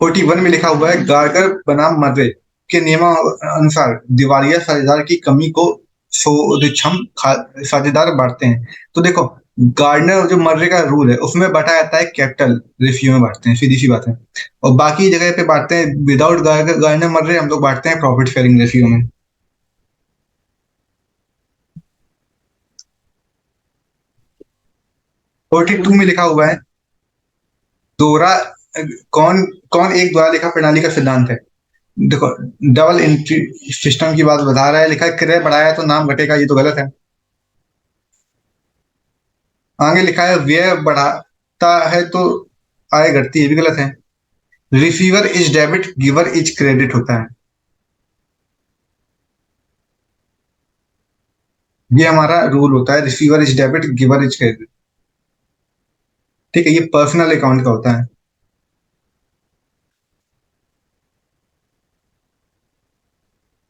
41 में लिखा हुआ है, गार्गर बनाम मर्रे के नियमानुसार दिवालिया साझेदार की कमी को शोधक्षम साझेदार बांटते हैं। तो देखो, गार्डनर जो मर्रे का रूल है उसमें बांटा जाता है, कैपिटल रेशियो में बांटते हैं, सीधी सी बात है। और बाकी जगह पे बांटते हैं विदाउट गार्डनर मर्रे, हम लोग बांटते हैं प्रॉफिट शेयरिंग रेशियो में। 42 में लिखा हुआ है, दोहरा कौन कौन एक द्वारा लेखा प्रणाली का सिद्धांत है। देखो, डबल एंट्री सिस्टम की बात बता रहा है, लिखा है क्रय बढ़ाया तो नाम घटेगा, ये तो गलत है। आगे लिखा है व्यय बढ़ाता है तो आय घटती है, ये भी गलत है। Receiver is debit, giver is credit होता है, ये हमारा रूल होता है, receiver is debit, giver is credit. ठीक है, ये पर्सनल अकाउंट का होता है,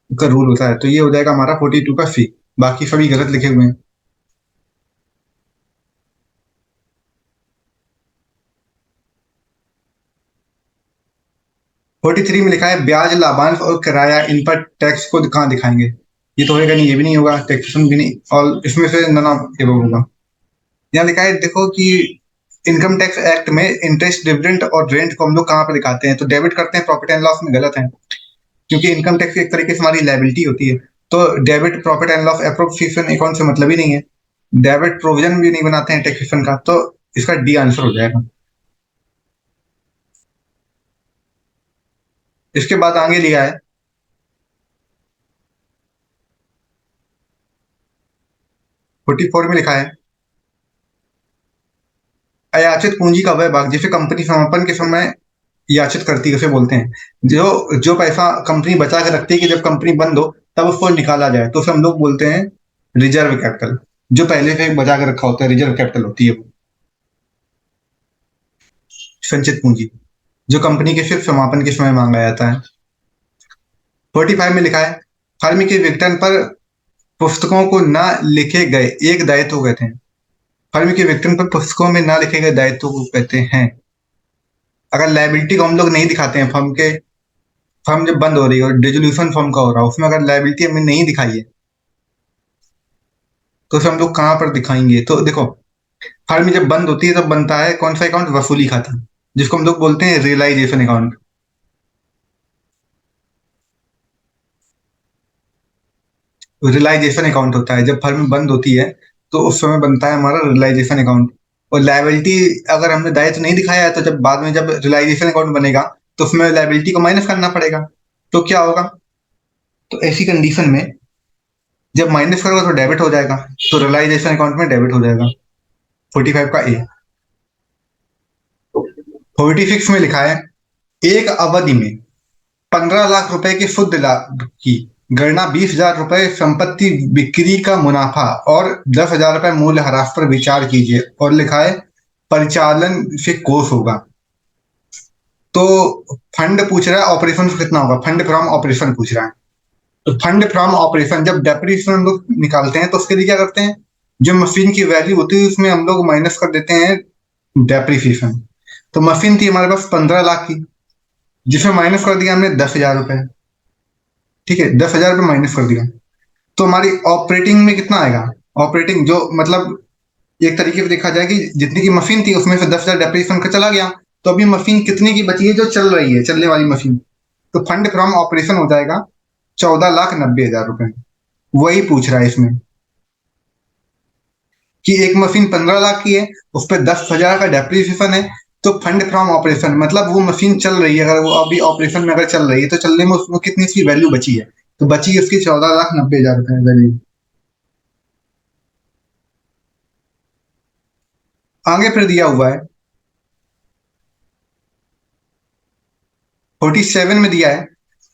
का रूल होता है। तो ये हो जाएगा हमारा 42 का सी, बाकी सभी गलत लिखे हुए हैं। 43 में लिखा है ब्याज, लाभांश और किराया, इन पर टैक्स को कहाँ दिखाएंगे। ये तो होगा नहीं, ये भी नहीं होगा, टैक्सेशन भी नहीं, और इसमें से नन ऑफ एबव होगा। यहाँ लिखा है देखो कि इनकम टैक्स एक्ट में इंटरेस्ट, डिविडेंड और रेंट को हम लोग कहाँ पे दिखाते हैं, तो डेबिट करते हैं, प्रॉफिट एंड लॉस में गलत है, क्योंकि इनकम टैक्स एक तरीके से हमारी लाइबिलिटी होती है। तो debit profit and loss appropriation account से मतलब ही नहीं है, डेबिट प्रोविजन भी नहीं बनाते हैं टैक्सेशन का, तो इसका डी आंसर हो जाएगा। इसके बाद आगे लिया है 44 में लिखा है अयाचित पूंजी का वह भाग जिसे कंपनी समापन के समय याचित करती है, उसे बोलते हैं। जो जो पैसा कंपनी बचा के रखती है कि जब कंपनी बंद हो तब उसको निकाला जाए, तो उसे हम लोग बोलते हैं रिजर्व कैपिटल। जो पहले से बचा के रखा होता है, रिजर्व कैपिटल होती है वो, संचित पूंजी, जो कंपनी के सिर्फ समापन के समय मांगा जाता है। 45 में लिखा है फर्म के विघटन पर पुस्तकों को न लिखे गए एक दायित्व को कहते हैं। फर्म के विघटन पर पुस्तकों में ना लिखे गए दायित्व को कहते हैं। अगर लाइबिलिटी को हम लोग नहीं दिखाते हैं, फर्म जब बंद हो रही है और डिसोल्यूशन फर्म का हो रहा है, उसमें अगर लाइबिलिटी हमने नहीं दिखाई है तो उसे हम लोग कहाँ पर दिखाएंगे। तो देखो, फर्म जब बंद होती है तब बनता है कौन सा अकाउंट, वसूली खाता, जिसको हम लोग बोलते हैं रियलाइजेशन अकाउंट। रियलाइजेशन अकाउंट होता है जब फर्म बंद होती है, तो उस समय बनता है हमारा रियलाइजेशन अकाउंट। और लाइबिलिटी अगर हमने दायित्व नहीं दिखाया है तो जब बाद में जब रियलाइजेशन अकाउंट बनेगा तो उसमें लाइबिलिटी को माइनस करना पड़ेगा। तो क्या होगा, तो ऐसी कंडीशन में जब माइनस करोगे तो डेबिट हो जाएगा, तो रियलाइजेशन अकाउंट में डेबिट हो जाएगा। 45 का ए। 46 में लिखा है एक अवधि में 15 लाख रुपए के शुद्ध लाभ की गणना 20,000 रुपए संपत्ति बिक्री का मुनाफा और 10,000 रुपए मूल्य ह्रास पर विचार कीजिए, और लिखा है परिचालन से कोष होगा। तो फंड पूछ रहा है, ऑपरेशन कितना होगा, फंड फ्रॉम ऑपरेशन पूछ रहा है। तो फंड फ्रॉम ऑपरेशन जब डेप्रिसिएशन हम लोग निकालते हैं तो उसके लिए क्या करते हैं, जो मशीन की वैल्यू होती है उसमें हम लोग माइनस कर देते हैं डेप्रिसिएशन। तो मशीन थी हमारे पास 15 लाख की, जिसमें माइनस कर दिया हमने 10,000 रुपए। ठीक है, 10,000 रुपए माइनस कर दिया, तो हमारी ऑपरेटिंग में कितना आएगा। ऑपरेटिंग जो मतलब एक तरीके से देखा जाए कि जितनी की मशीन थी उसमें से 10,000 डेप्रिसिएशन का चला गया, तो अभी मशीन कितने की बची है जो चल रही है, चलने वाली मशीन। तो फंड फ्रॉम ऑपरेशन हो जाएगा 14,90,000 रुपए। वही पूछ रहा है इसमें कि एक मशीन 15 लाख की है, उस पर 10,000 का डेप्रिसिएशन है, तो फंड फ्रॉम ऑपरेशन मतलब वो मशीन चल रही है, अगर वो अभी ऑपरेशन में अगर चल रही है तो चलने में उसमें कितनी सी वैल्यू बची है, तो बची उसकी 14,90,000 रुपए वैल्यू। आगे फिर दिया हुआ है 47 में दिया है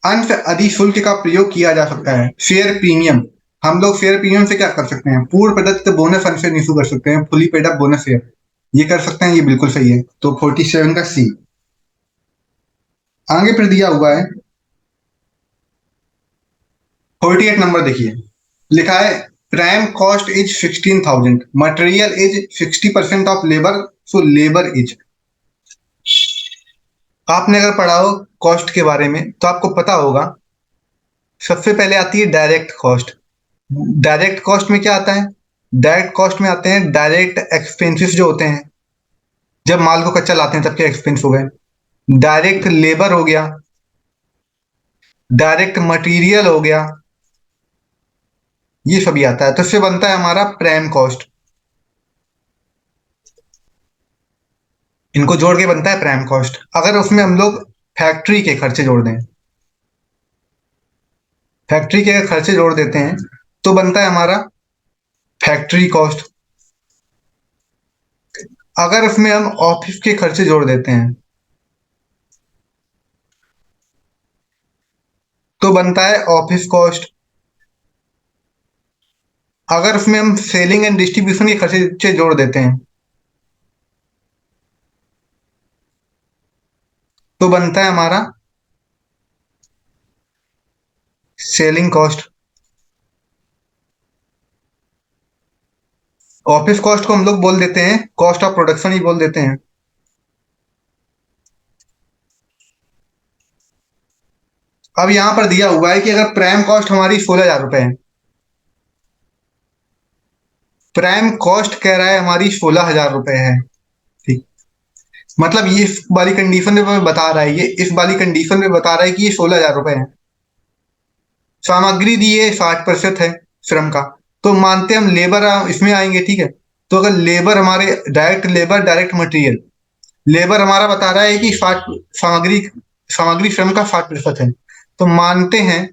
अंश अधिशुल्क का प्रयोग किया जा सकता है, फेयर प्रीमियम। हम लोग फेयर प्रीमियम से क्या कर सकते हैं, पूर्व प्रदत्त बोनस अंश से इशू कर सकते हैं, fully paid up bonus share, ये कर सकते हैं, ये बिल्कुल सही है। तो 47 का सी। आगे फिर दिया हुआ है 48 नंबर, देखिए लिखा है prime cost is 16,000, material is 60% of labour, so labour is. आपने अगर पढ़ा हो कॉस्ट के बारे में तो आपको पता होगा, सबसे पहले आती है डायरेक्ट कॉस्ट। डायरेक्ट कॉस्ट में क्या आता है? डायरेक्ट कॉस्ट में आते हैं डायरेक्ट एक्सपेंसेस जो होते हैं, जब माल को कच्चा लाते हैं तब के एक्सपेंस हो गए। डायरेक्ट लेबर हो गया, डायरेक्ट मटेरियल हो गया, ये सभी आता है। तो इससे बनता है हमारा प्राइम कॉस्ट। इनको जोड़ के बनता है प्राइम कॉस्ट। अगर उसमें हम लोग फैक्ट्री के खर्चे जोड़ दें, फैक्ट्री के अगर खर्चे जोड़ देते हैं तो बनता है हमारा फैक्ट्री कॉस्ट। अगर उसमें हम ऑफिस के खर्चे जोड़ देते हैं तो बनता है ऑफिस कॉस्ट। अगर उसमें हम सेलिंग एंड डिस्ट्रीब्यूशन के खर्चे जोड़ देते हैं तो बनता है हमारा सेलिंग कॉस्ट। ऑफिस कॉस्ट को हम लोग बोल देते हैं कॉस्ट ऑफ प्रोडक्शन ही बोल देते हैं। अब यहां पर दिया हुआ है कि अगर प्राइम कॉस्ट हमारी 16,000 रुपए है, प्राइम कॉस्ट कह रहा है हमारी 16,000 रुपए है, ठीक। मतलब ये इस वाली कंडीशन में बता रहा है, ये इस वाली कंडीशन में बता रहा है कि ये 16,000 रुपए है। सामग्री दी है 60% है श्रम का, तो मानते हम लेबर इसमें आएंगे, ठीक है। तो अगर लेबर हमारे direct labour direct material, labour हमारा बता रहा है कि 60, सामग्री सामग्री श्रम का 60% है, तो मानते हैं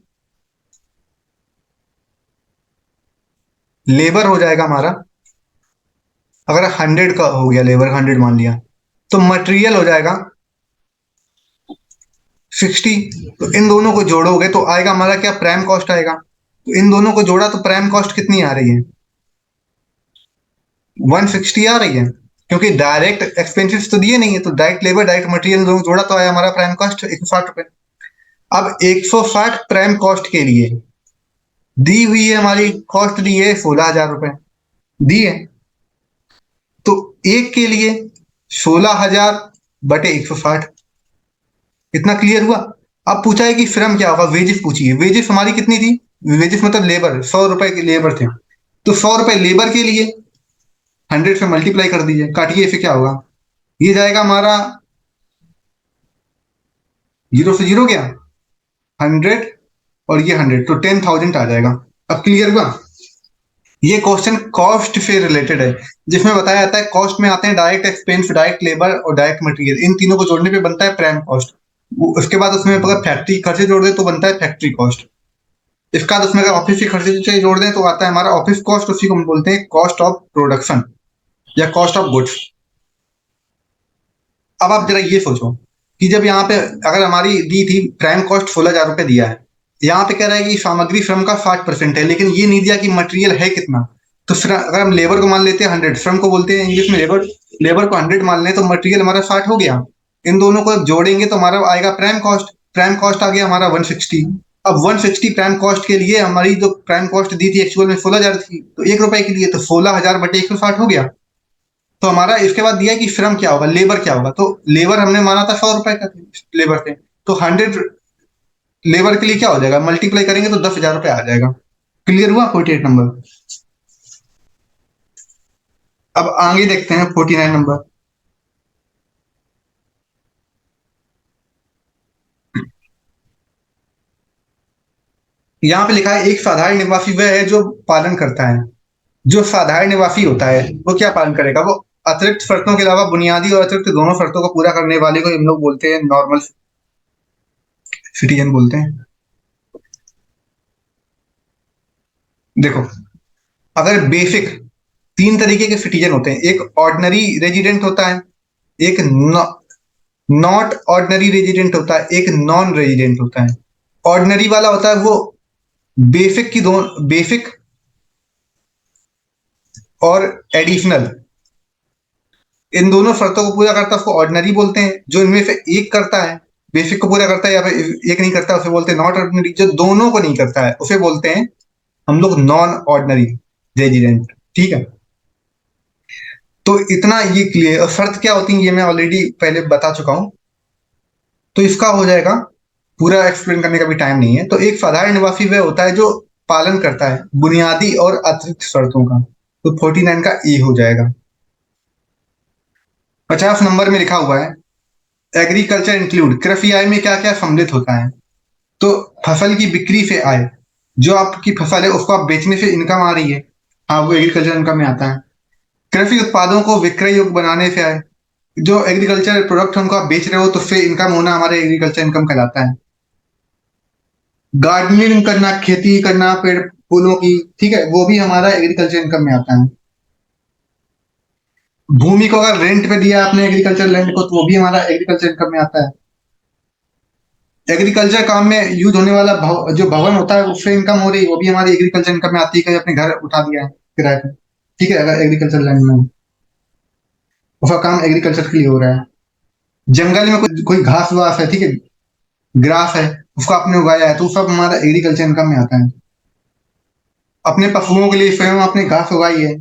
लेबर हो जाएगा हमारा, अगर 100 का हो गया, लेबर 100 मान लिया, तो मटेरियल हो जाएगा 60। तो इन दोनों को जोड़ोगे तो आएगा हमारा क्या, प्राइम कॉस्ट आएगा। तो इन दोनों को जोड़ा तो प्राइम कॉस्ट कितनी आ रही है, 160 आ रही है, क्योंकि डायरेक्ट एक्सपेंसेस तो दिए नहीं है, तो डायरेक्ट लेबर डायरेक्ट मटेरियल दोनों जोड़ा तो आया हमारा प्राइम कॉस्ट 160 रुपए। अब 160 प्राइम कॉस्ट के लिए दी हुई है, हमारी कॉस्ट दी है 16,000 रुपए दी है, तो एक के लिए 16,000 बटे 160, इतना क्लियर हुआ। अब पूछा है कि श्रम क्या होगा, वेजेस पूछी है। वेजेस हमारी कितनी थी, वेजेस मतलब लेबर, 100 रुपए के लेबर थे, तो 100 रुपए लेबर के लिए 100 से मल्टीप्लाई कर दीजिए, काटिए, इसे क्या होगा, ये जाएगा हमारा, जीरो से जीरो गया, 100 और ये 100, तो 10,000 आ जाएगा। अब क्लियर हुआ। ये क्वेश्चन कॉस्ट से रिलेटेड है, जिसमें बताया जाता है कॉस्ट में आते हैं डायरेक्ट एक्सपेंस, डायरेक्ट लेबर और डायरेक्ट मटेरियल, इन तीनों को जोड़ने पे बनता है प्राइम कॉस्ट। उसके बाद उसमें अगर फैक्ट्री खर्चे जोड़ दे तो बनता है फैक्ट्री कॉस्ट। इसके बाद उसमें अगर ऑफिस के खर्चे जोड़ दें तो आता है हमारा ऑफिस कॉस्ट, उसी को हम बोलते हैं कॉस्ट ऑफ प्रोडक्शन या कॉस्ट ऑफ गुड्स। अब आप जरा ये सोचो कि जब यहाँ पे अगर हमारी दी थी प्राइम कॉस्ट 16,000 रुपए दिया है, यहाँ पे कह रहा है कि सामग्री श्रम का 60% है, लेकिन ये नहीं दिया कि मटेरियल है कितना। तो अगर हम लेबर को मान लेते हैं 100, श्रम को बोलते हैं इंग्लिश में लेबर, लेबर को 100 मान लें तो मटेरियल हमारा 60 हो गया। इन दोनों को जोड़ेंगे तो हमारा आएगा प्राइम कॉस्ट। प्राइम कॉस्ट आ गया हमारा 160। अब 160 प्राइम कॉस्ट के लिए हमारी जो प्राइम कॉस्ट दी थी एक्चुअल में 16,000 थी, तो 1 रुपए के लिए तो 16,000 बटे 160 हो गया। तो हमारा इसके बाद दिया कि श्रम क्या होगा, लेबर क्या होगा, तो लेबर हमने माना था 100 रुपए का लेबर थे, तो 100 लेबर के लिए क्या हो जाएगा, मल्टीप्लाई करेंगे तो 10,000 रुपए आ जाएगा। क्लियर हुआ 48 नंबर। अब आगे देखते हैं 49 नंबर। यहाँ पे लिखा है एक साधारण निवासी वह है जो पालन करता है। जो साधारण निवासी होता है वो क्या पालन करेगा, वो अतिरिक्त शर्तों के अलावा बुनियादी और अतिरिक्त दोनों शर्तों को पूरा करने वाले को हम लोग बोलते हैं नॉर्मल सिटीजन बोलते हैं। देखो, अगर बेसिक, तीन तरीके के सिटीजन होते हैं, एक ऑर्डिनरी रेजिडेंट होता है, एक नॉट ऑर्डिनरी रेजिडेंट होता है, एक नॉन रेजिडेंट होता है। ऑर्डिनरी वाला होता है वो बेसिक की दो, बेसिक और एडिशनल, इन दोनों शर्तों को पूरा करता है उसको ऑर्डिनरी बोलते हैं। जो इनमें से एक करता है, बेसिक को पूरा करता है या फिर एक नहीं करता, उसे बोलते हैं नॉट ऑर्डिनरी। जो दोनों को नहीं करता है उसे बोलते हैं हम लोग नॉन ऑर्डिनरी रेजिडेंट, ठीक है। तो इतना ये क्लियर। और शर्त क्या होती है ये मैं ऑलरेडी पहले बता चुका हूं। तो इसका हो जाएगा, पूरा एक्सप्लेन करने का भी टाइम नहीं है। तो एक साधारण निवासी वह होता है जो पालन करता है बुनियादी और अतिरिक्त शर्तों का। तो 49 का ए हो जाएगा। 50 नंबर में लिखा हुआ है एग्रीकल्चर इंक्लूड, कृषि आय में क्या क्या सम्मिलित होता है। तो फसल की बिक्री से आय, जो आपकी फसल है उसको आप बेचने से इनकम आ रही है, हाँ वो एग्रीकल्चर इनकम में आता है। कृषि उत्पादों को विक्रय योग्य बनाने से आय, जो एग्रीकल्चर प्रोडक्ट उनको आप बेच रहे हो तो उससे इनकम होना हमारे एग्रीकल्चर इनकम कहलाता है। गार्डनिंग करना, खेती करना पेड़ फूलों की, ठीक है, वो भी हमारा एग्रीकल्चर इनकम में आता है। भूमि को अगर रेंट पे दिया आपने एग्रीकल्चर लैंड को, तो वो भी हमारा एग्रीकल्चर इनकम में आता है। एग्रीकल्चर काम में यूज होने वाला जो भवन होता है उससे इनकम हो रही, वो भी हमारी एग्रीकल्चर इनकम में आती है। कहीं अपने घर उठा दिया है किराए पे, ठीक है, अगर एग्रीकल्चर लैंड में हो, उसका काम एग्रीकल्चर के लिए हो रहा है। जंगल में कोई घास वास है, ठीक है, ग्रास है, उसको आपने उगाया है, तो सब हमारा एग्रीकल्चर इनकम में आता है। अपने पशुओं के लिए स्वयं आपने घास उगाई है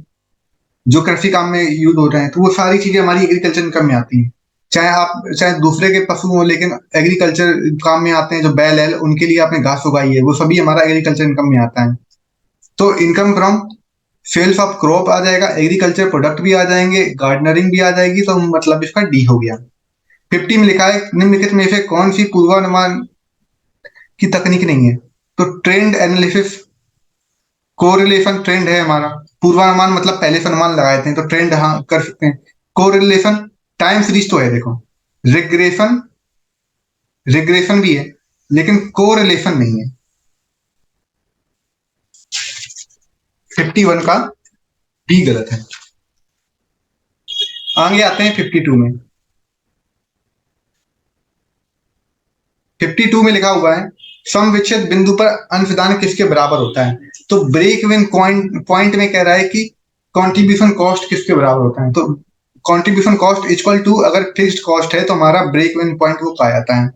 जो कृषि काम में यूज हो रहे हैं, तो वो सारी चीजें हमारी एग्रीकल्चर इनकम में आती हैं। चाहे दूसरे के पशु हो, लेकिन एग्रीकल्चर काम में आते हैं। जो बैल है उनके लिए आपने घास उगाई है, वो सभी हमारा एग्रीकल्चर इनकम में आता है। तो income from sales of crop आ जाएगा, एग्रीकल्चर प्रोडक्ट भी आ जाएंगे, गार्डनरिंग भी आ जाएगी, तो मतलब इसका डी हो गया। 50 में लिखा है निम्नलिखित में से कौन सी पूर्वानुमान की तकनीक नहीं है। तो ट्रेंड एनालिसिस, कोरिलेशन ट्रेंड है हमारा। पूर्वानुमान मतलब पहले से अनुमान लगाए थे, तो ट्रेंड हाँ कर सकते हैं। कोरिलेशन, टाइम सीरीज तो है देखो। रिग्रेशन, रिग्रेशन भी है, लेकिन कोरिलेशन नहीं है। 51 का बी गलत है। आगे आते हैं 52 में। 52 में लिखा हुआ है समविच्छेद बिंदु पर अंशदान किसके बराबर होता है। तो ब्रेक इवन पॉइंट में कह रहा है कि कंट्रीब्यूशन कॉस्ट किसके बराबर होता है। तो कंट्रीब्यूशन कॉस्ट इक्वल टू, अगर फिक्स्ड कॉस्ट है तो हमारा ब्रेक इवन पॉइंट वो पाया जाता है,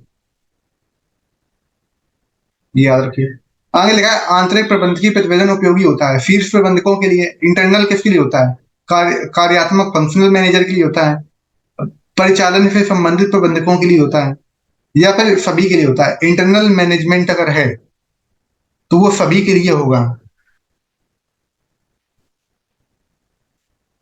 ये याद रखिए। आगे लिखा है आंतरिक प्रबंधकीय प्रतिवेदन उपयोगी होता है शीर्ष प्रबंधकों के लिए। इंटरनल किसके लिए होता है, कार्यात्मक फंक्शनल मैनेजर के लिए होता है, परिचालन से संबंधित प्रबंधकों के लिए होता है, या फिर सभी के लिए होता है। इंटरनल मैनेजमेंट अगर है तो वो सभी के लिए होगा।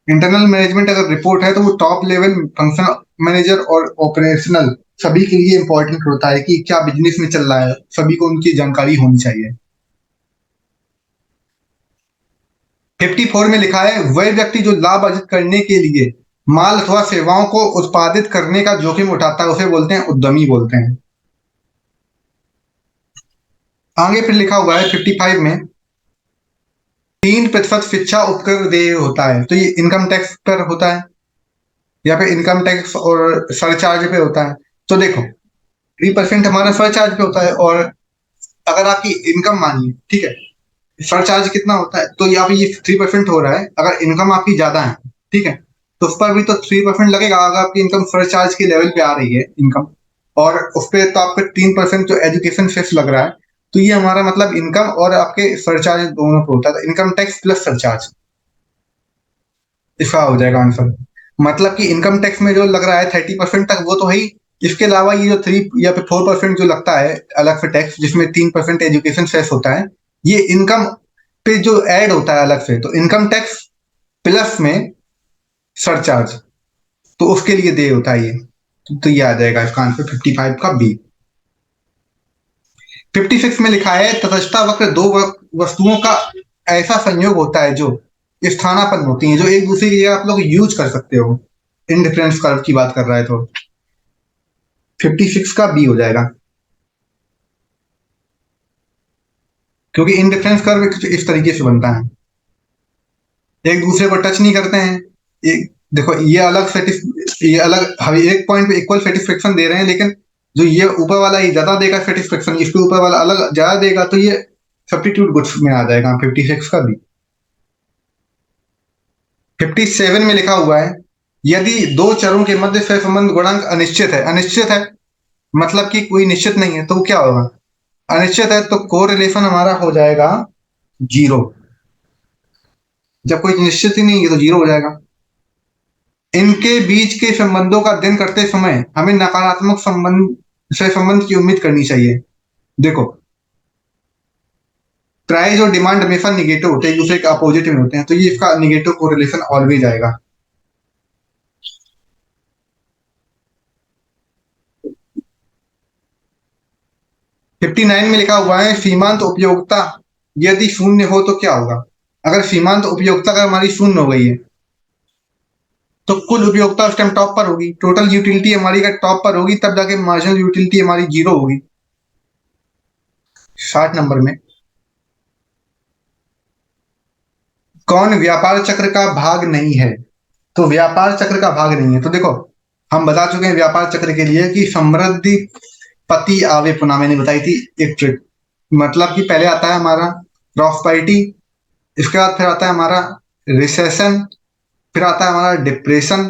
इंटरनल मैनेजमेंट अगर रिपोर्ट है तो वो टॉप लेवल फंक्शनल मैनेजर और ऑपरेशनल सभी के लिए इंपॉर्टेंट होता है कि क्या बिजनेस में चल रहा है, सभी को उनकी जानकारी होनी चाहिए। 54 में लिखा है वह व्यक्ति जो लाभ अर्जित करने के लिए माल अथवा सेवाओं को उत्पादित करने का जोखिम उठाता है उसे बोलते हैं उद्यमी बोलते हैं। आगे फिर लिखा हुआ है 55 में 3% शिक्षा उपकर देय होता है। तो ये इनकम टैक्स पर होता है या फिर इनकम टैक्स और सरचार्ज पे होता है। तो देखो 3% हमारा सरचार्ज पे होता है, और अगर आपकी इनकम मानिए, ठीक है, सरचार्ज कितना होता है, तो यहाँ पे ये 3% हो रहा है। अगर इनकम आपकी ज्यादा है, ठीक है, तो उस पर भी तो 3% लगेगा। अगर आपकी इनकम सरचार्ज के लेवल पे आ रही है इनकम, और उस पर तो आपका 3% जो एजुकेशन सेस लग रहा है, तो ये हमारा मतलब इनकम और आपके सरचार्ज दोनों पे होता है। तो इनकम टैक्स प्लस सरचार्ज, इसका हो जाएगा आंसर। मतलब कि इनकम टैक्स में जो लग रहा है 30% तक, वो तो है ही। इसके अलावा ये जो 3 या फिर 4% जो लगता है अलग से टैक्स, जिसमें 3% एजुकेशन सेस होता है, ये इनकम पे जो ऐड होता है अलग से, तो इनकम टैक्स प्लस में सरचार्ज, तो उसके लिए दे होता है ये। तो ये आ जाएगा इसका आंसर 55 का बी। 56 में लिखा है तटस्थता वक्र दो वस्तुओं का ऐसा संयोग होता है जो स्थानापन्न होती हैं, जो एक दूसरे की जगह आप लोग यूज कर सकते हो। इंडिफरेंस कर्व की बात कर रहा है, तो 56 का बी हो जाएगा, क्योंकि इंडिफरेंस कर्व इस तरीके से बनता है, एक दूसरे को टच नहीं करते हैं। एक देखो ये अलग, हम एक पॉइंट पे इक्वल सेटिस्फेक्शन दे रहे हैं, लेकिन जो ये ऊपर वाला ये ज्यादा देगा सेटिस्फेक्शन, इसके ऊपर वाला अलग ज्यादा देगा, तो ये सब्स्टिट्यूट गुड्स में आ जाएगा 56 का भी। 57 में लिखा हुआ है यदि दो चरों के मध्य सहसंबंध गुणांक अनिश्चित है, अनिश्चित है मतलब कि कोई निश्चित नहीं है, तो क्या होगा, अनिश्चित है तो कोरिलेशन हमारा हो जाएगा जीरो। जब कोई निश्चित ही नहीं है तो जीरो हो जाएगा। इनके बीच के संबंधों का अध्ययन करते समय हमें नकारात्मक संबंध सहसंबंध की उम्मीद करनी चाहिए। देखो, प्राइस और डिमांड हमेशा निगेटिव होते हैं, एक दूसरे के अपोजिट में होते हैं, तो ये इसका निगेटिव कोरिलेशन ऑलवेज आएगा। फिफ्टी नाइन में लिखा हुआ है सीमांत उपयोगिता यदि शून्य हो तो क्या होगा। अगर सीमांत उपयोगिता अगर हमारी शून्य हो गई है तो कुल उपयोगिता उस टाइम टॉप पर होगी, टोटल यूटिलिटी हमारी अगर टॉप पर होगी तब जाके मार्जिनल यूटिलिटी हमारी जीरो होगी। 60 नंबर में, कौन व्यापार चक्र का भाग नहीं है। तो व्यापार चक्र का भाग नहीं है, तो देखो हम बता चुके हैं व्यापार चक्र के लिए कि समृद्धि पति आवे पुनः, मैंने बताई थी एक ट्रिक। मतलब कि पहले आता है हमारा प्रॉस्पेरिटी, इसके बाद फिर आता है हमारा रिसेशन, फिर आता है हमारा डिप्रेशन,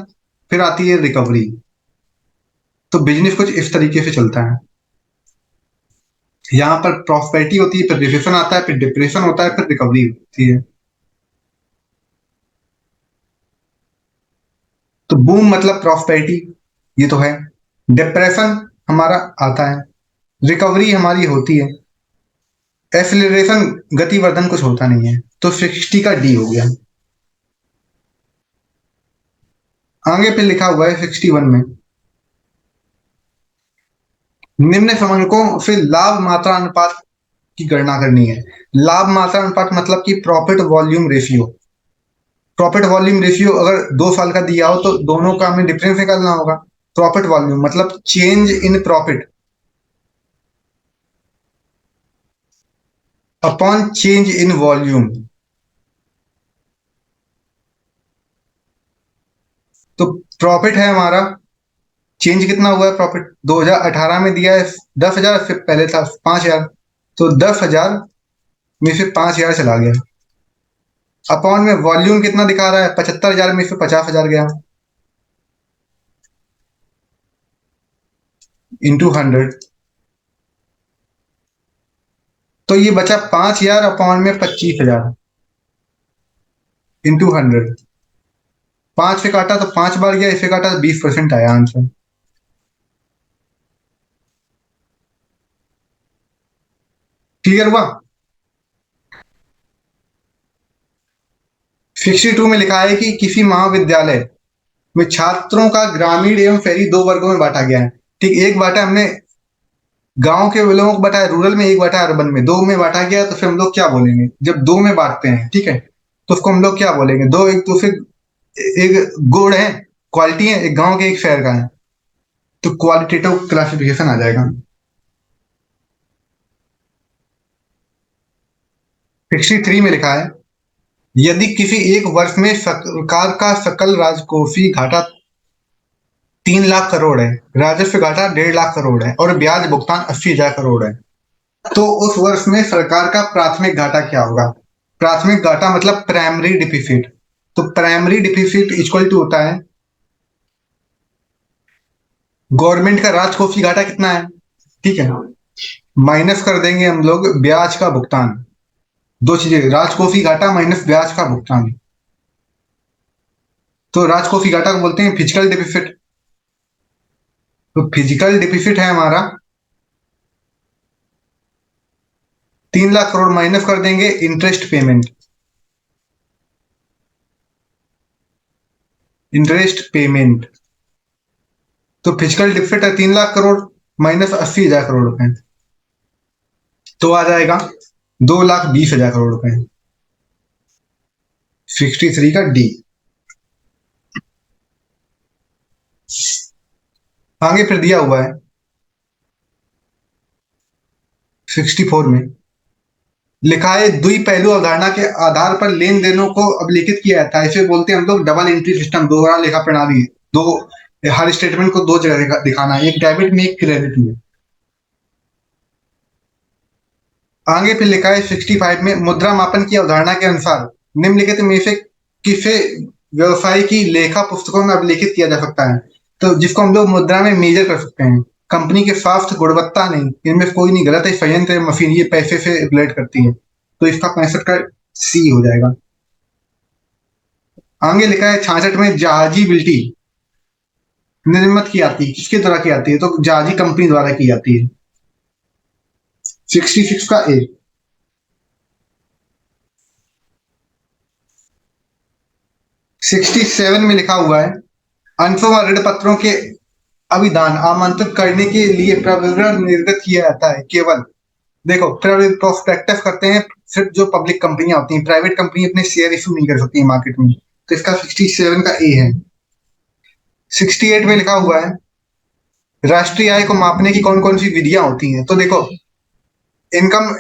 फिर आती है रिकवरी। तो बिजनेस कुछ इस तरीके से चलता है। यहाँ पर प्रॉस्पेरिटी होती है, फिर रिसेशन आता है, फिर डिप्रेशन होता है, फिर रिकवरी होती है। तो बूम मतलब प्रॉस्पेरिटी, ये तो है। डिप्रेशन हमारा आता है, रिकवरी हमारी होती है, एक्सेलरेशन गतिवर्धन कुछ होता नहीं है। तो 60 का डी हो गया। आगे पे लिखा हुआ है 61 में, निम्न समंकों से लाभ मात्रा अनुपात की गणना करनी है। लाभ मात्रा अनुपात मतलब कि profit volume ratio. Profit volume ratio अगर 2 साल का दिया हो तो दोनों का हमें डिफरेंस निकालना होगा। प्रॉफिट वॉल्यूम मतलब change in profit upon change in volume. तो प्रॉफिट है हमारा, चेंज कितना हुआ है प्रॉफिट, 2018 में दिया है 10,000, फिर पहले था 5,000, तो 10,000 में से 5,000 चला गया। अपॉन में वॉल्यूम कितना दिखा रहा है, 75,000 में से 50,000 गया, इंटू 100। तो ये बचा 5,000 अपॉन में 25,000 इंटू 100। 5 से काटा तो 5 बार गया, इसे काटा तो 20% आया आंसर। क्लियर हुआ। 62 में लिखा है कि किसी महाविद्यालय में छात्रों का ग्रामीण एवं शहरी दो वर्गों में बांटा गया है। ठीक, एक बांटा हमने गांव के लोगों को बांटा है रूरल में, एक बांटा है अर्बन में, दो में बांटा गया, तो फिर हम लोग क्या बोलेंगे जब दो में बांटते हैं, ठीक है, तो उसको हम लोग क्या बोलेंगे, दो एक तो फिर एक गुण है, क्वालिटी है, एक गांव के एक शहर का है, तो क्वालिटेटिव क्लासिफिकेशन आ जाएगा। 63 में लिखा है यदि किसी एक वर्ष में सरकार का सकल राजकोषीय घाटा 3 लाख करोड़ है, राजस्व घाटा 1.5 लाख करोड़ है और ब्याज भुगतान 80,000 करोड़ है, तो उस वर्ष में सरकार का प्राथमिक घाटा क्या होगा। प्राथमिक घाटा मतलब प्राइमरी डिफिसिट। तो प्राइमरी डिफिसिट इक्वल टू होता है गवर्नमेंट का राजकोषीय घाटा कितना है, ठीक है, माइनस कर देंगे हम लोग ब्याज का भुगतान। दो चीजें, राजकोषीय घाटा माइनस ब्याज का भुगतान। तो राजकोषीय घाटा को बोलते हैं फिजिकल डिफिसिट। तो फिजिकल डिफिसिट है हमारा 3 लाख करोड़, माइनस कर देंगे इंटरेस्ट पेमेंट। इंटरेस्ट पेमेंट, तो फिजिकल डिफिसिट है 3 लाख करोड़ माइनस 80,000 करोड़ रुपए, तो आ जाएगा 2,20,000 करोड़ रुपए। 63 का डी। आगे फिर दिया हुआ है 64 में, लिखा है द्विपहलू अवधारणा के आधार पर लेन देनों को अभिलिखित किया जाता है, इसे बोलते हैं हम लोग डबल एंट्री सिस्टम, दोहरा लेखा प्रणाली। दो, हर स्टेटमेंट को दो जगह दिखाना है, एक डेबिट में एक क्रेडिट में। आगे फिर लिखा है 65 में मुद्रा मापन की अवधारणा के अनुसार निम्नलिखित में से किसे व्यवसाय की लेखा पुस्तकों में अभिलेखित किया जा सकता है। तो जिसको हम लोग मुद्रा में मेजर कर सकते हैं, कंपनी के स्वास्थ्य गुणवत्ता नहीं, इनमें कोई नहीं गलत है, संयंत्र मशीन ये पैसे से रिलेट करती है, तो इसका 65 का सी हो जाएगा। आगे लिखा है 66 में जहाजी बिल्टी निर्मित की जाती है, किसके द्वारा की जाती है? तो जाजी कंपनी द्वारा की जाती है। 66 का ए। 67 में लिखा हुआ है, अंशों व ऋण पत्रों के अभिदान आमंत्रित करने के लिए प्रविवरण निर्गत किया जाता है केवल। देखो, प्रोस्पेक्टस करते हैं सिर्फ जो पब्लिक कंपनियां होती हैं, प्राइवेट कंपनी अपने शेयर इशू नहीं कर सकती है मार्केट में। तो इसका 67 का ए है। 68 में लिखा हुआ है, राष्ट्रीय आय को मापने की कौन कौन सी विधियां होती हैं? तो देखो, income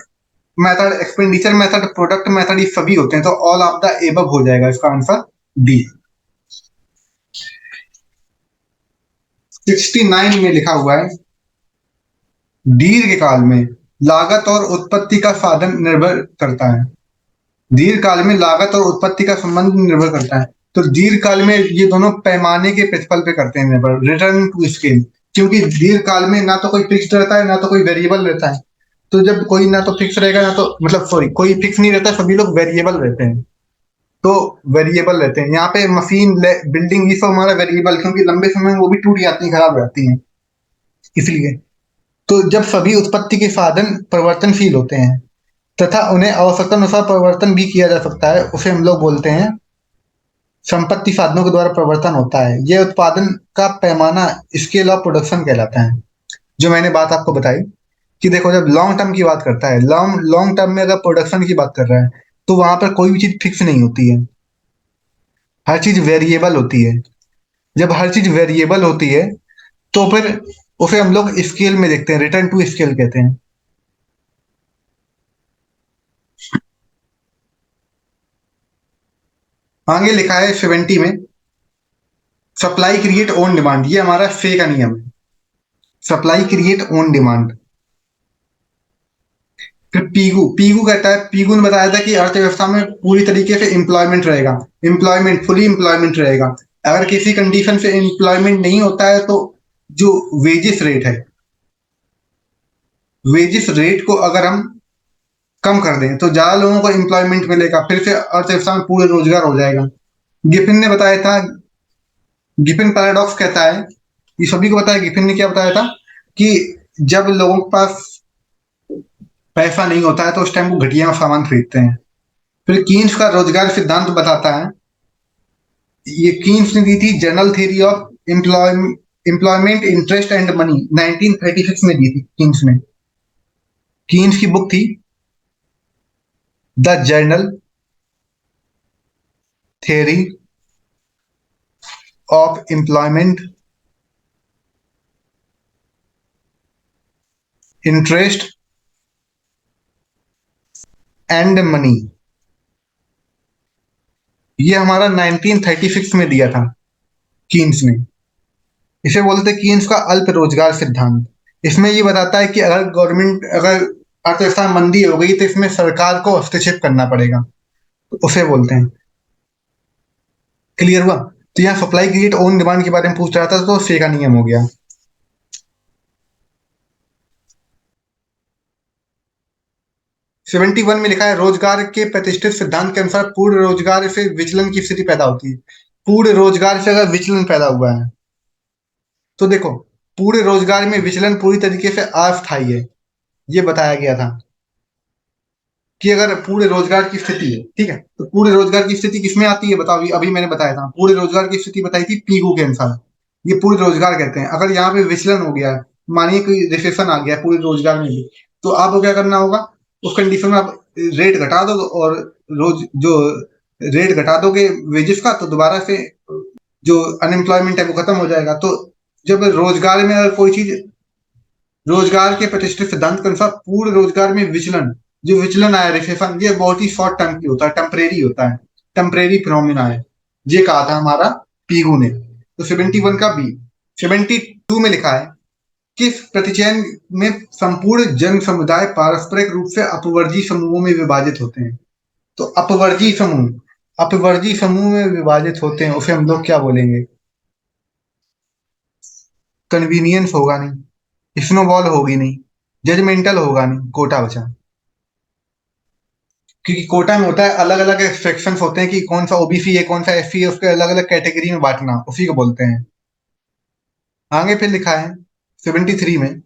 method, expenditure method, product method, ये सभी होते हैं। तो ऑल ऑफ द एबव हो जाएगा इसका आंसर डी। 69 में लिखा हुआ है, दीर्घकाल में लागत और उत्पत्ति का साधन निर्भर करता है। दीर्घकाल में लागत और उत्पत्ति का संबंध निर्भर करता है। तो दीर्घकाल में ये दोनों पैमाने के प्रतिफल पे करते हैं निर्भर, रिटर्न टू स्केल। क्योंकि दीर्घकाल में ना तो कोई फिक्स्ड रहता है, ना तो कोई वेरिएबल रहता है। तो जब कोई ना तो फिक्स रहेगा, ना तो मतलब सॉरी, कोई फिक्स नहीं रहता, सभी लोग वेरिएबल रहते हैं। तो वेरिएबल रहते हैं यहाँ पे, मशीन, बिल्डिंग, ये सब हमारा वेरिएबल, क्योंकि लंबे समय में वो भी टूट जाती है, खराब हो जाती है, इसलिए। तो जब सभी उत्पत्ति के साधन परिवर्तनशील होते हैं तथा उन्हें आवश्यकता अनुसार परिवर्तन भी किया जा सकता है, उसे हम लोग बोलते हैं संपत्ति साधनों के द्वारा परिवर्तन होता है। यह उत्पादन का पैमाना स्केल ऑफ प्रोडक्शन कहलाता है। जो मैंने बात आपको बताई कि देखो, जब लॉन्ग टर्म की बात करता है, लॉन्ग लॉन्ग टर्म में अगर प्रोडक्शन की बात कर रहा है, तो वहां पर कोई भी चीज फिक्स नहीं होती है, हर चीज वेरिएबल होती है। जब हर चीज वेरिएबल होती है, तो फिर उसे हम लोग स्केल में देखते हैं, रिटर्न टू स्केल कहते हैं। आगे लिखा है 70 में, सप्लाई क्रिएट ऑन डिमांड। ये हमारा फे का नियम है, सप्लाई क्रिएट ऑन डिमांड। फिर पीगू पीगू कहता है, पीगू ने बताया था कि अर्थव्यवस्था में पूरी तरीके से एम्प्लॉयमेंट रहेगा, एम्प्लॉयमेंट, फुली एम्प्लॉयमेंट रहेगा। अगर किसी कंडीशन से एम्प्लॉयमेंट नहीं होता है, तो जो वेजिस रेट है, वेजिस रेट को अगर हम कम कर दें, तो ज्यादा लोगों को एम्प्लॉयमेंट मिलेगा, फिर से अर्थव्यवस्था में पूरे रोजगार हो जाएगा। गिफिन ने बताया था, गिफिन पैराडॉक्स कहता है, ये सभी को बताया, गिफिन ने क्या बताया था कि जब लोगों के पास पैसा नहीं होता है, तो उस टाइम वो घटिया सामान खरीदते हैं। फिर कीन्स का रोजगार सिद्धांत बताता है, ये कीन्स ने दी थी, general theory of employment, interest and money, 1936 में दी थी कीन्स ने। कीन्स की बुक थी the journal theory of employment, interest and money. ये हमारा 1936 में दिया था कीन्स ने। इसे बोलते हैं कीन्स का अल्प रोजगार सिद्धांत। इसमें ये बताता है कि अगर गवर्नमेंट, अगर अर्थव्यवस्था में मंदी हो गई, तो इसमें सरकार को हस्तक्षेप करना पड़ेगा, तो उसे बोलते हैं। क्लियर हुआ? तो यहाँ सप्लाई क्रिएट ओन डिमांड के बारे में पूछ रहा था, तो से का नियम हो गया। 71 में लिखा है, रोजगार के प्रतिष्ठित सिद्धांत के अनुसार पूर्ण रोजगार से विचलन की स्थिति पैदा होती है। पूर्ण रोजगार से अगर विचलन पैदा हुआ है, तो देखो, पूरे रोजगार में विचलन पूरी तरीके से अस्थायी है, ये बताया गया था कि अगर पूरे रोजगार की स्थिति है, ठीक है, तो पूरे रोजगार की स्थिति किसमें आती है बताओ? अभी मैंने बताया था, पूरे रोजगार की स्थिति बताई थी पीगू के अनुसार। ये पूरे रोजगार कहते हैं। अगर यहाँ पे विचलन हो गया है, मानिए कोई रिसेशन आ गया पूरे रोजगार में भी, तो आपको क्या करना होगा? उस कंडीशन में आप रेट घटा दो, और रोज जो रेट घटा दोगे वेजेस का, तो दोबारा से जो अनएम्प्लॉयमेंट है वो खत्म हो जाएगा। तो जब रोजगार में अगर कोई चीज, रोजगार के प्रतिष्ठित सिद्धांत के अनुसार पूर्ण रोजगार में विचलन, जो विचलन आया, रिसेशन, ये बहुत ही शॉर्ट टर्म की होता है, टेम्परेरी होता है, टेम्परेरी फिनोमिना है। ये कहा था हमारा पीगू ने। तो 71 का बी। 72 में लिखा है, किस प्रतिचयन में संपूर्ण जन समुदाय पारस्परिक रूप से अपवर्जी समूहों में विभाजित होते हैं? तो अपवर्जी समूह, अपवर्जी समूह में विभाजित होते हैं, उसे हम लोग क्या बोलेंगे? कन्वीनियंस होगा नहीं, स्नोबॉल होगी नहीं, जजमेंटल होगा नहीं, कोटा बचा। क्योंकि कोटा में होता है, अलग अलग सेक्शंस होते हैं कि कौन सा ओबीसी है, कौन सा एससी है, उसके अलग अलग कैटेगरी में बांटना, उसी को बोलते हैं। आगे फिर लिखा है 73 में,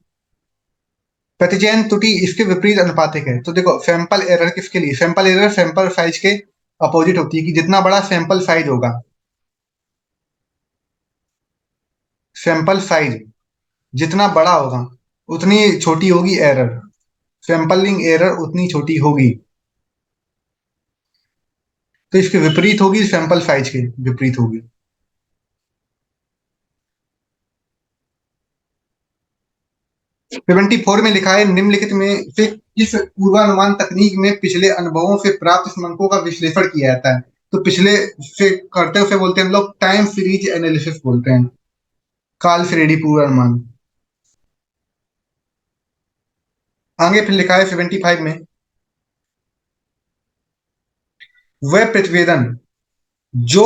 प्रतिचयन त्रुटि इसके विपरीत अनुपातिक है। तो देखो सैंपल एरर किसके लिए, सैंपल एरर सैंपल साइज के अपोजिट होती है, कि जितना बड़ा सैंपल साइज होगा, सैंपल साइज जितना बड़ा होगा उतनी छोटी होगी एरर, सैंपलिंग एरर उतनी छोटी होगी। तो इसके विपरीत होगी, सैंपल साइज के विपरीत होगी। 74 में लिखा है, निम्नलिखित में से किस पूर्वानुमान तकनीक में पिछले अनुभवों से प्राप्त समंकों का विश्लेषण किया जाता है। तो पिछले से करते उसे बोलते हैं हम लोग टाइम सीरीज एनालिसिस बोलते हैं, काल श्रेणी पूर्वानुमान। आगे फिर लिखा है 75 में, वह प्रतिवेदन जो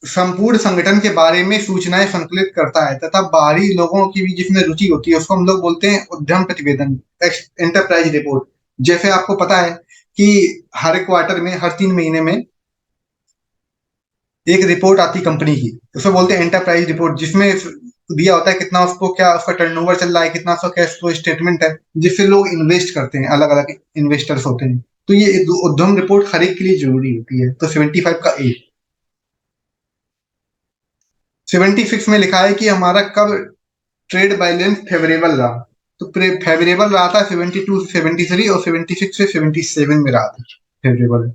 संपूर्ण संगठन के बारे में सूचनाएं संकलित करता है तथा बाहरी लोगों की भी जिसमें रुचि होती है, उसको हम लोग बोलते हैं उद्यम प्रतिवेदन, एंटरप्राइज रिपोर्ट। जैसे आपको पता है कि हर क्वार्टर में, हर 3 महीने में एक रिपोर्ट आती कंपनी की, उसे बोलते हैं एंटरप्राइज रिपोर्ट, जिसमें दिया होता है कितना उसको, क्या उसका टर्नओवर चल रहा है, कितना उसका कैश फ्लो स्टेटमेंट है, जिससे लोग इन्वेस्ट करते हैं, अलग अलग इन्वेस्टर्स होते हैं। तो ये उद्यम रिपोर्ट हर एक के लिए जरूरी होती है। तो 75 का ए। 76 में लिखा है कि हमारा कब ट्रेड बैलेंस फेवरेबल रहा। तो फेवरेबल रहा था 72 से 73, और 76 से 77 में रहा था फेवरेबल।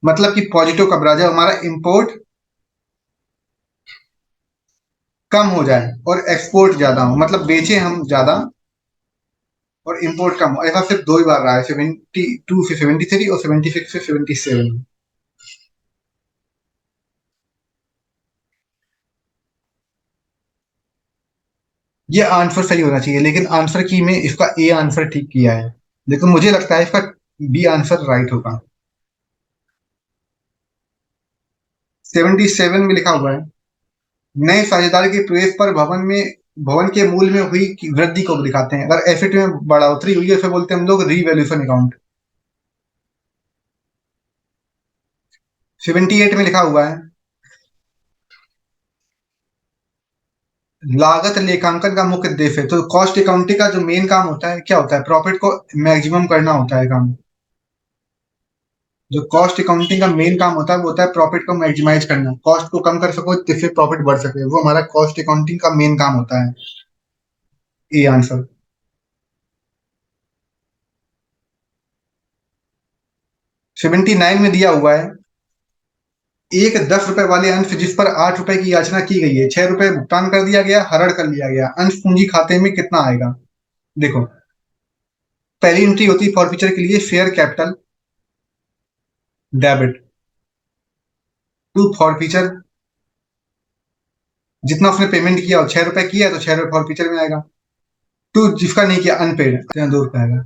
मतलब कि पॉजिटिव कब रहा, जब हमारा इंपोर्ट कम हो जाए और एक्सपोर्ट ज्यादा हो, मतलब बेचे हम ज्यादा और इंपोर्ट कम हो। ऐसा सिर्फ 2 ही बार रहा है, 72 से 73 और 76 से 77। ये आंसर सही होना चाहिए, लेकिन आंसर की में इसका ए आंसर ठीक किया है, लेकिन मुझे लगता है इसका बी आंसर राइट होगा। 77 में लिखा हुआ है, नए साझेदार के प्रवेश पर भवन के मूल्य में हुई वृद्धि को दिखाते हैं। अगर एसेट में बढ़ोतरी हुई है, उसे बोलते हैं हम लोग रीवैल्यूएशन अकाउंट। 78 में लिखा हुआ है, लागत लेखांकन का मुख्य उद्देश्य है। तो कॉस्ट अकाउंटिंग का जो मेन काम होता है, क्या होता है, प्रॉफिट को मैक्सिमम करना होता है काम। जो कॉस्ट अकाउंटिंग का मेन काम होता है वो होता है प्रॉफिट को मैक्सिमाइज करना, कॉस्ट को कम कर सको जिससे प्रॉफिट बढ़ सके, वो हमारा कॉस्ट अकाउंटिंग का मेन काम होता है। ये आंसर। 79 में दिया हुआ है, एक 10 रुपए वाले अंश जिस पर 8 रुपए की याचना की गई है, 6 रुपए भुगतान कर दिया गया, हरण कर लिया गया, अंश पूंजी खाते में कितना आएगा। देखो, पहली एंट्री होती है फॉरफीचर के लिए, share capital debit to forfeiture, जितना उसने पेमेंट किया और 6 रुपए किया तो 6 रुपए फॉरफीचर में आएगा। टू जिसका नहीं किया अनपेड, 2 रुपए आएगा।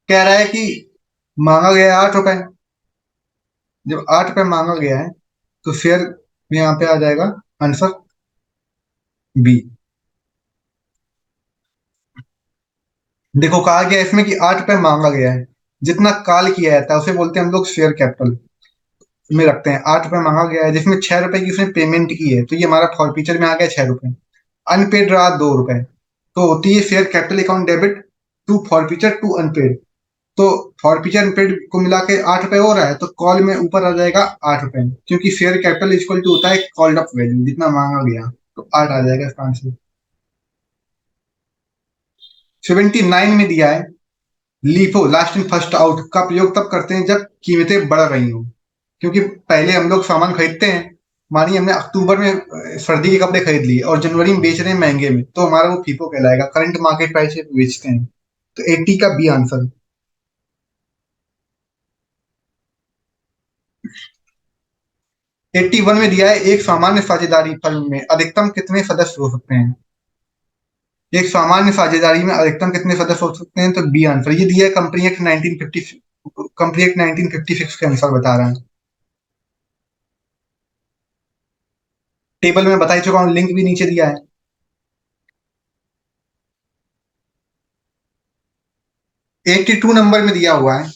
कह रहा है कि मांगा गया है 8 रुपए, जब 8 रुपए मांगा गया है तो शेयर में यहाँ पे आ जाएगा आंसर बी। देखो कहा गया है इसमें कि 8 रुपए मांगा गया है, जितना काल किया जाता है उसे बोलते हैं हम लोग शेयर कैपिटल में रखते हैं। 8 रुपए मांगा गया है जिसमें 6 रुपए की उसने पेमेंट की है, तो ये हमारा फॉरफीचर में आ गया 6 रुपए। अनपेड रहा 2 रुपए, तो होती है share capital account debit to forfeiture to unpaid. तो फॉरफीचर अनपेड को मिला के 8 रुपए हो रहा है, तो कॉल में ऊपर आ जाएगा 8 रुपए, क्योंकि शेयर कैपिटल इक्वल टू होता है कॉल्ड अप वैल्यू, जितना मांगा गया, तो 8 आ जाएगा इसका आंसर। 79 में दिया है, LIFO last in first out का प्रयोग तब करते हैं जब कीमतें बढ़ रही हों। क्योंकि पहले हम लोग सामान खरीदते हैं, मानिए हमने अक्टूबर में सर्दी के कपड़े खरीद लिए और जनवरी में बेच रहे हैं महंगे में, तो हमारा वो फीफो कहलाएगा, करंट मार्केट प्राइस से बेचते हैं। तो 80 का बी आंसर। 81 में दिया है, एक सामान्य साझेदारी फर्म में अधिकतम कितने सदस्य हो सकते हैं। एक सामान्य साझेदारी में अधिकतम कितने सदस्य हो सकते हैं, तो बी आंसर। ये दिया है कंपनी एक्ट 1950, कंपनी एक्ट 1956 के अनुसार बता रहा है। टेबल में बता ही चुका हूँ, लिंक भी नीचे दिया है। 82 नंबर में दिया हुआ है,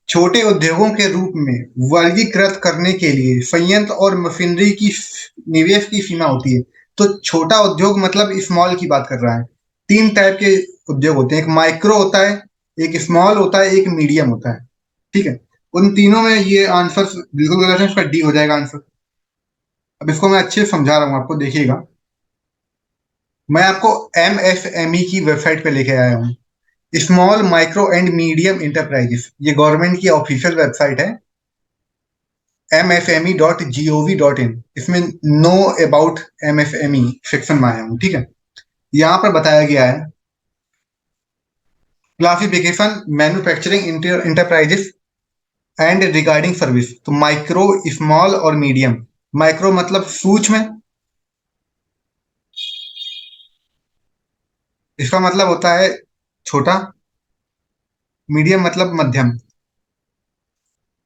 छोटे उद्योगों के रूप में वर्गीकृत करने के लिए संयंत्र और मशीनरी की निवेश की सीमा होती है। तो छोटा उद्योग मतलब स्मॉल की बात कर रहा है। तीन टाइप के उद्योग होते हैं, एक माइक्रो होता है, एक स्मॉल होता है, एक मीडियम होता है। ठीक है, उन तीनों में ये आंसर बिल्कुल गलत है, इसका डी हो जाएगा आंसर। अब इसको मैं अच्छे से समझा रहा हूँ आपको, देखिएगा। मैं आपको MSME की वेबसाइट पे लेके आया हूँ, small micro and medium enterprises. ये गवर्नमेंट की ऑफिशियल वेबसाइट है, msme.gov.in। इसमें नो अबाउट MSME सेक्शन में आया हूँ। ठीक है, यहाँ पर बताया गया है classification manufacturing enterprises and regarding service. तो माइक्रो, स्मॉल और मीडियम। माइक्रो मतलब सूक्ष्म, इसका मतलब होता है छोटा। मीडियम मतलब मध्यम।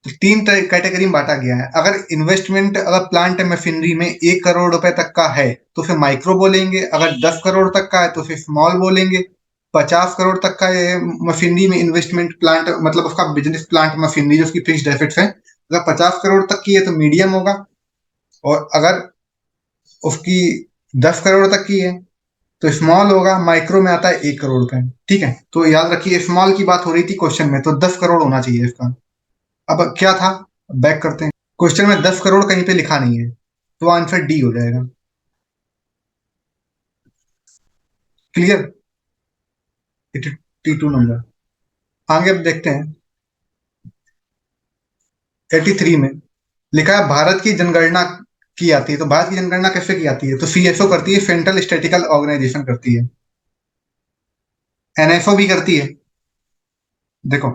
तो तीन कैटेगरी में बांटा गया है। अगर इन्वेस्टमेंट, अगर प्लांट मशीनरी में 1 करोड़ रुपए तक का है तो उसे माइक्रो बोलेंगे, अगर 10 करोड़ तक का है तो उसे स्मॉल बोलेंगे, 50 करोड़ तक का ये मशीनरी में इन्वेस्टमेंट प्लांट मतलब उसका बिजनेस प्लांट मशीनरी जो उसकी फिक्स्ड एसेट्स है, अगर 50 करोड़ तक की है तो मीडियम होगा, और अगर उसकी 10 करोड़ तक की है तो स्मॉल होगा। माइक्रो में आता है 1 करोड़ रुपए। ठीक है, तो याद रखिए स्मॉल की बात हो रही थी क्वेश्चन में, तो 10 करोड़ होना चाहिए इसका। अब क्या था, बैक करते हैं। क्वेश्चन में 10 करोड़ कहीं पे लिखा नहीं है, तो आंसर डी हो जाएगा। क्लियर। 82 नंबर। आगे अब देखते हैं। 83 में लिखा है भारत की जनगणना की जाती है। तो भारत की जनगणना कैसे की जाती है? तो CSO करती है, सेंट्रल स्टेटिकल ऑर्गेनाइजेशन करती है। NSO भी करती है। देखो,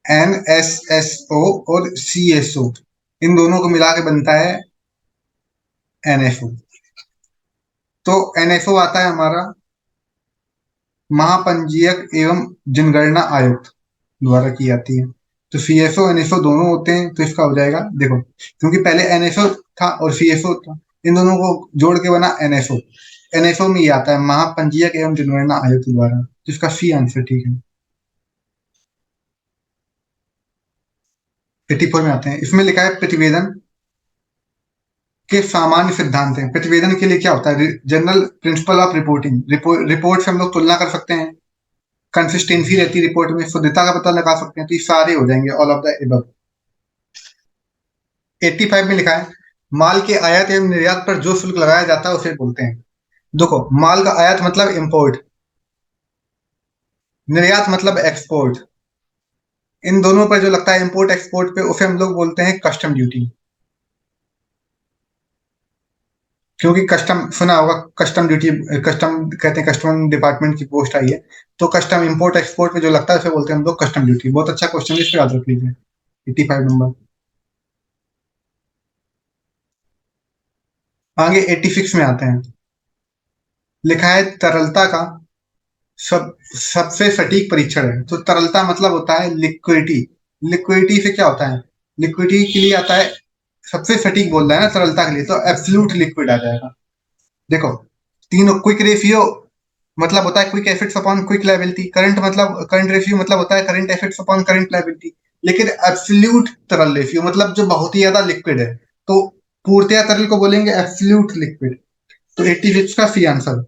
NSSO और CSO, इन दोनों को मिला के बनता है NSO। तो NSO आता है हमारा महापंजीयक एवं जनगणना आयोग द्वारा की जाती है। तो CSO NSO दोनों होते हैं, तो इसका हो जाएगा, देखो, क्योंकि पहले NSO था और CSO था, इन दोनों को जोड़ के बना NSO। NSO में ये आता है महापंजीयक एवं जनगणना आयोग के द्वारा, तो इसका सी आंसर ठीक है। 84 में आते हैं, इसमें लिखा है प्रतिवेदन के सामान्य सिद्धांत हैं। प्रतिवेदन के लिए क्या होता है? General principle of reporting. Report से हम लोग तुलना कर सकते हैं, कंसिस्टेंसी रहती है रिपोर्ट में, शुद्धता का पता लगा सकते हैं, तो ये सारे हो जाएंगे ऑल ऑफ द एबव। 85 में लिखा है माल के आयात एवं निर्यात पर जो शुल्क लगाया जाता है उसे बोलते हैं। देखो, माल का आयात मतलब इंपोर्ट, निर्यात मतलब एक्सपोर्ट। इन दोनों पर जो लगता है इंपोर्ट एक्सपोर्ट पे, उसे हम लोग बोलते हैं कस्टम ड्यूटी। क्योंकि कस्टम सुना होगा, कस्टम ड्यूटी, कस्टम कहते हैं, कस्टम डिपार्टमेंट की पोस्ट आई है, तो कस्टम इंपोर्ट एक्सपोर्ट पे जो लगता है उसे बोलते हैं हम लोग कस्टम ड्यूटी। बहुत अच्छा क्वेश्चन है, इसको याद रख लीजिए। 85 नंबर। आगे 86 में आते हैं। लिखा है तरलता का सबसे सटीक परीक्षण है। तो तरलता मतलब होता है लिक्विडिटी। लिक्विडिटी से क्या होता है? लिक्विडिटी के लिए आता है, सबसे सटीक बोल रहा है ना तरलता के लिए, तो एब्सोल्यूट लिक्विड आ जाएगा। देखो, तीनों क्विक रेशियो मतलब होता है quick assets upon quick liability. Current मतलब करंट रेशियो मतलब होता है current assets upon current liability. लेकिन एब्सोल्यूट तरल रेशियो मतलब जो बहुत ही ज्यादा लिक्विड है, तो पूर्णतया तरल को बोलेंगे एब्सोल्यूट लिक्विड। तो 86 का सी आंसर।